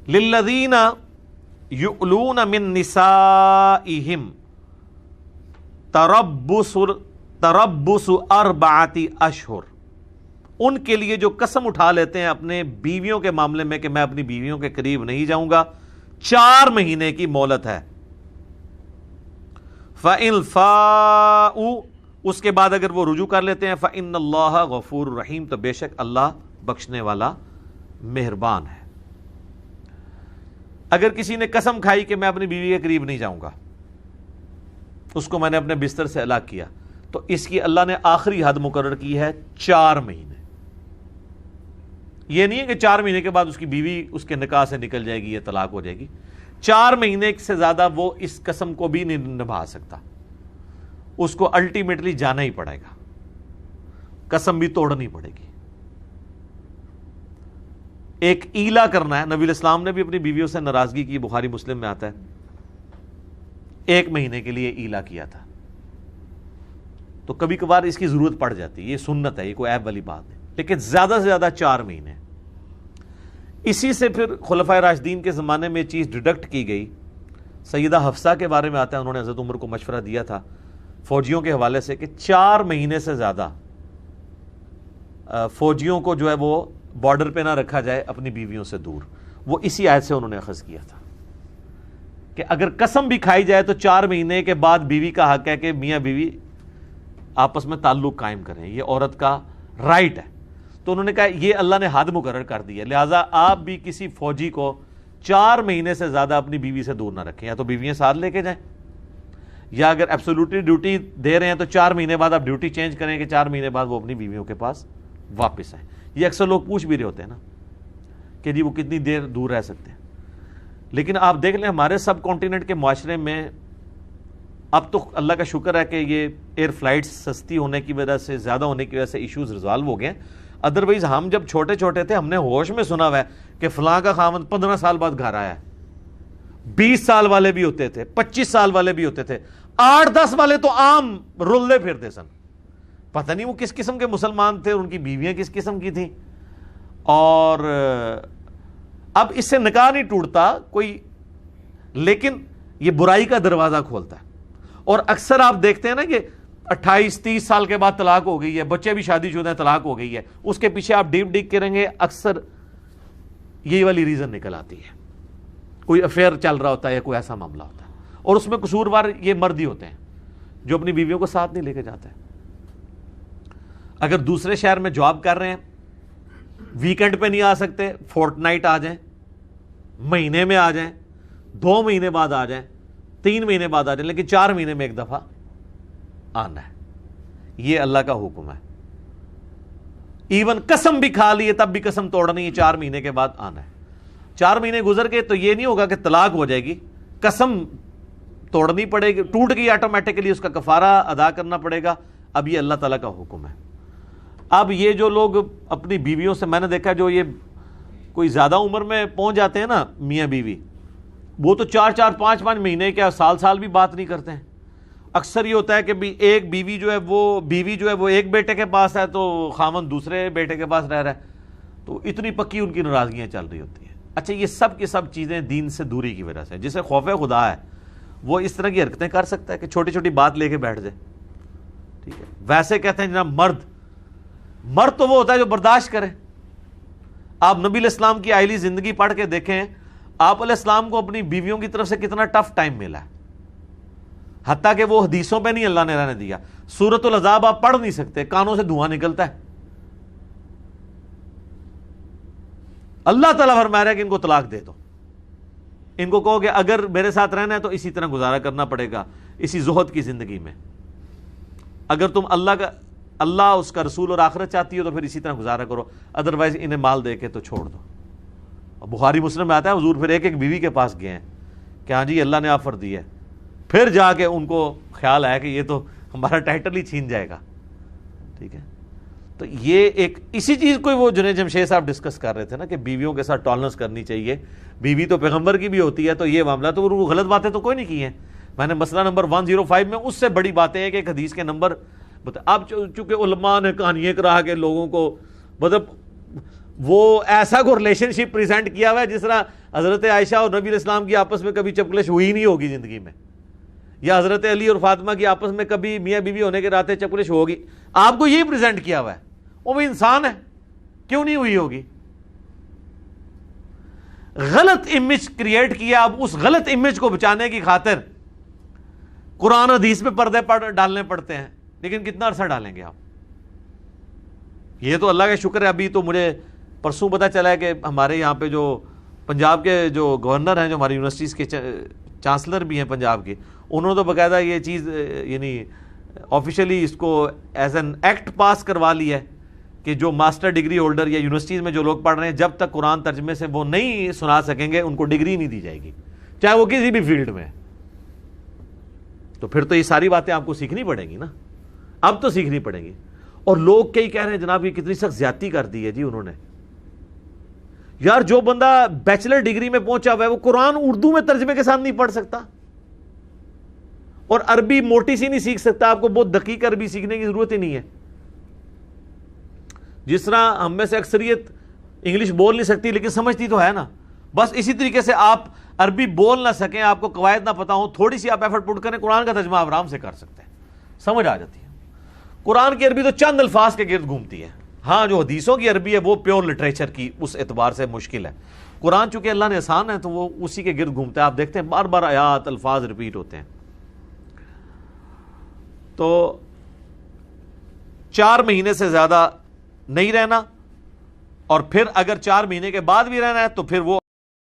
للذین یؤلون من نسائہم تربص اربعۃ اشہر، ان کے لیے جو قسم اٹھا لیتے ہیں اپنے بیویوں کے معاملے میں کہ میں اپنی بیویوں کے قریب نہیں جاؤں گا، 4 مہینے کی مہلت ہے۔ فَإِنْ فَاءُوا، اس کے بعد اگر وہ رجوع کر لیتے ہیں، فَإِنَّ اللَّهَ غَفُورٌ رَحِيمٌ، تو بے شک اللہ بخشنے والا مہربان ہے۔ اگر کسی نے قسم کھائی کہ میں اپنی بیوی کے قریب نہیں جاؤں گا، اس کو میں نے اپنے بستر سے الگ کیا، تو اس کی اللہ نے آخری حد مقرر کی ہے 4 مہینے۔ یہ نہیں ہے کہ 4 مہینے کے بعد اس کی بیوی اس کے نکاح سے نکل جائے گی یا طلاق ہو جائے گی، 4 مہینے سے زیادہ وہ اس قسم کو بھی نہیں نبھا سکتا، اس کو الٹیمیٹلی جانا ہی پڑے گا، قسم بھی توڑنی پڑے گی۔ ایک ایلا کرنا ہے، نبی الاسلام نے بھی اپنی بیویوں سے ناراضگی کی، بخاری مسلم میں آتا ہے، 1 مہینے کے لیے ایلا کیا تھا۔ تو کبھی کبھار اس کی ضرورت پڑ جاتی ہے، یہ سنت ہے، یہ کوئی عیب والی بات نہیں، لیکن زیادہ سے زیادہ 4 مہینے۔ اسی سے پھر خلفائے راشدین کے زمانے میں چیز ڈیڈکٹ کی گئی، سیدہ حفصہ کے بارے میں آتا ہے، انہوں نے حضرت عمر کو مشورہ دیا تھا فوجیوں کے حوالے سے کہ 4 مہینے سے زیادہ فوجیوں کو جو ہے وہ بارڈر پہ نہ رکھا جائے اپنی بیویوں سے دور۔ وہ اسی آیت سے انہوں نے اخذ کیا تھا کہ اگر قسم بھی کھائی جائے تو 4 مہینے کے بعد بیوی کا حق ہے کہ میاں بیوی آپس میں تعلق قائم کریں، یہ عورت کا رائٹ ہے۔ تو انہوں نے کہا یہ اللہ نے حد مقرر کر دی ہے، لہٰذا آپ بھی کسی فوجی کو 4 مہینے سے زیادہ اپنی بیوی سے دور نہ رکھیں، یا تو بیویاں ساتھ لے کے جائیں، یا اگر ایبسولوٹلی ڈیوٹی دے رہے ہیں تو 4 مہینے بعد آپ ڈیوٹی چینج کریں کہ 4 مہینے بعد وہ اپنی بیویوں کے پاس واپس آئیں۔ یہ اکثر لوگ پوچھ بھی رہے ہوتے ہیں نا کہ جی وہ کتنی دیر دور رہ سکتے ہیں، لیکن آپ دیکھ لیں ہمارے سب کانٹیننٹ کے معاشرے میں اب تو اللہ کا شکر ہے کہ یہ ایئر فلائٹس سستی ہونے کی وجہ سے، زیادہ ہونے کی وجہ سے ایشوز ریزالو ہو گئے ہیں۔ ادروائز ہم جب چھوٹے چھوٹے تھے ہم نے ہوش میں سنا ہوا ہے کہ فلاں کا خاوند 15 سال بعد گھر آیا ہے، 20 سال والے بھی ہوتے تھے، 25 سال والے بھی ہوتے تھے، 8-10 والے تو عام رلے پھرتے سن۔ پتہ نہیں وہ کس قسم کے مسلمان تھے، ان کی بیویاں کس قسم کی تھیں، اور اب اس سے نکاح نہیں ٹوٹتا کوئی، لیکن یہ برائی کا دروازہ کھولتا ہے۔ اور اکثر آپ دیکھتے ہیں نا کہ 28-30 سال کے بعد طلاق ہو گئی ہے، بچے بھی شادی شدہ ہیں، طلاق ہو گئی ہے، اس کے پیچھے آپ ڈیپ ڈگ کریں گے اکثر یہی والی ریزن نکل آتی ہے، کوئی افیئر چل رہا ہوتا ہے یا کوئی ایسا معاملہ ہوتا ہے، اور اس میں قصوروار یہ مرد ہی ہوتے ہیں جو اپنی بیویوں کو ساتھ نہیں لے کے جاتے ہیں۔ اگر دوسرے شہر میں جاب کر رہے ہیں، ویکنڈ پہ نہیں آ سکتے، فورٹ نائٹ آ جائیں، مہینے میں آ جائیں، 2 مہینے بعد آ جائیں، 3 مہینے بعد آ جائیں، لیکن 4 مہینے میں ایک دفعہ آنا ہے۔ یہ اللہ کا حکم ہے۔ ایون قسم بھی کھا لیے تب بھی قسم توڑنی ہے، 4 مہینے کے بعد آنا ہے۔ 4 مہینے گزر گئے تو یہ نہیں ہوگا کہ طلاق ہو جائے گی، قسم توڑنی پڑے گی، ٹوٹ گئی آٹومیٹکلی، اس کا کفارہ ادا کرنا پڑے گا۔ اب یہ اللہ تعالیٰ کا حکم ہے۔ اب یہ جو لوگ اپنی بیویوں سے، میں نے دیکھا جو یہ کوئی زیادہ عمر میں پہنچ جاتے ہیں نا میاں بیوی، وہ تو 4-4 5-5 مہینے کیا سال بھی بات نہیں کرتے ہیں۔ اکثر یہ ہوتا ہے کہ ایک بیوی جو ہے وہ ایک بیٹے کے پاس ہے تو خاوند دوسرے بیٹے کے پاس رہ رہا ہے، تو اتنی پکی ان کی ناراضگیاں چل رہی ہوتی ہیں۔ اچھا، یہ سب کی سب چیزیں دین سے دوری کی وجہ سے، جسے خوف خدا ہے وہ اس طرح کی حرکتیں کر سکتا ہے کہ چھوٹی چھوٹی بات لے کے بیٹھ جائے، ٹھیک ہے۔ ویسے کہتے ہیں جناب مرد تو وہ ہوتا ہے جو برداشت کرے۔ آپ نبی علیہ السلام کی آئلی زندگی پڑھ کے دیکھیں، آپ علیہ السلام کو اپنی بیویوں کی طرف سے کتنا ٹف ٹائم ملا ہے، حتیٰ کہ وہ حدیثوں پہ نہیں اللہ نے رہنے دیا۔ سورۃ الاحزاب آپ پڑھ نہیں سکتے، کانوں سے دھواں نکلتا ہے۔ اللہ تعالیٰ فرما رہا ہے کہ ان کو طلاق دے دو، ان کو کہو کہ اگر میرے ساتھ رہنا ہے تو اسی طرح گزارا کرنا پڑے گا، اسی زہد کی زندگی میں۔ اگر تم اللہ اس کا رسول اور آخرت چاہتی ہو تو پھر اسی طرح گزارا کرو، ادروائز انہیں مال دے کے تو چھوڑ دو۔ بخاری مسلم میں آتا ہے حضور پھر ایک ایک بیوی کے پاس گئے ہیں کہ ہاں جی اللہ نے آفر دی ہے، پھر جا کے ان کو خیال آیا کہ یہ تو ہمارا ٹائٹل ہی چھین جائے گا، ٹھیک ہے۔ تو یہ ایک اسی چیز کو وہ جنید جمشید صاحب ڈسکس کر رہے تھے نا کہ بیویوں کے ساتھ ٹالرنس کرنی چاہیے، بیوی تو پیغمبر کی بھی ہوتی ہے، تو یہ معاملہ تو وہ غلط باتیں تو کوئی نہیں کی ہیں۔ میں نے مسئلہ نمبر 105 میں اس سے بڑی باتیں ہیں کہ ایک حدیث کے نمبر، اب چونکہ علماء نے کہانیاں کرا کے لوگوں کو مطلب وہ ایسا کو ریلیشن شپ پریزنٹ کیا ہوا ہے جس طرح حضرت عائشہ اور نبی علیہ السلام کی آپس میں کبھی چپکلش ہوئی نہیں ہوگی زندگی میں، یا حضرت علی اور فاطمہ کی آپس میں کبھی میاں بیوی ہونے کے ناطے چپکلش ہوگی. آپ کو یہی پریزنٹ کیا ہوا ہے. وہ بھی انسان ہے، کیوں نہیں ہوئی ہوگی؟ غلط امیج کریٹ کیا. اب اس غلط امیج کو بچانے کی خاطر قرآن حدیث میں پردے ڈالنے پڑتے ہیں، لیکن کتنا عرصہ ڈالیں گے آپ؟ یہ تو اللہ کا شکر ہے، ابھی تو مجھے پرسوں پتہ چلا ہے کہ ہمارے یہاں پہ جو پنجاب کے جو گورنر ہیں، جو ہماری یونیورسٹیز کے چانسلر بھی ہیں پنجاب کے، انہوں نے تو باقاعدہ یہ چیز یعنی آفیشیلی اس کو ایز این ایکٹ پاس کروا لی ہے کہ جو ماسٹر ڈگری ہولڈر یا یونیورسٹیز میں جو لوگ پڑھ رہے ہیں، جب تک قرآن ترجمے سے وہ نہیں سنا سکیں گے ان کو ڈگری نہیں دی جائے گی، چاہے وہ کسی بھی فیلڈ میں. تو پھر تو یہ ساری باتیں آپ کو سیکھنی پڑیں گی نا، اب تو سیکھنی پڑیں گی. اور لوگ کئی کہہ رہے ہیں جناب یہ کتنی سخت زیادتی کر دی ہے جی انہوں نے. یار جو بندہ بیچلر ڈگری میں پہنچا ہوا ہے وہ قرآن اردو میں ترجمے کے ساتھ نہیں پڑھ سکتا، اور عربی موٹی سی نہیں سیکھ سکتا. آپ کو بہت دقیق عربی سیکھنے کی ضرورت ہی نہیں ہے. جس طرح ہم میں سے اکثریت انگلش بول نہیں سکتی لیکن سمجھتی تو ہے نا، بس اسی طریقے سے آپ عربی بول نہ سکیں، آپ کو قواعد نہ پتا ہوں، تھوڑی سی آپ ایفرٹ پٹ کریں، قرآن کا ترجمہ آپ آرام سے کر سکتے ہیں، سمجھ آ جاتی ہے. قرآن کی عربی تو چند الفاظ کے گرد گھومتی ہے. ہاں جو حدیثوں کی عربی ہے وہ پیور لٹریچر کی اس اعتبار سے مشکل ہے. قرآن چونکہ اللہ نے آسان ہے تو وہ اسی کے گرد گھومتا ہے. آپ دیکھتے ہیں بار بار آیات الفاظ ریپیٹ ہوتے ہیں. تو 4 مہینے سے زیادہ نہیں رہنا، اور پھر اگر 4 مہینے کے بعد بھی رہنا ہے تو پھر وہ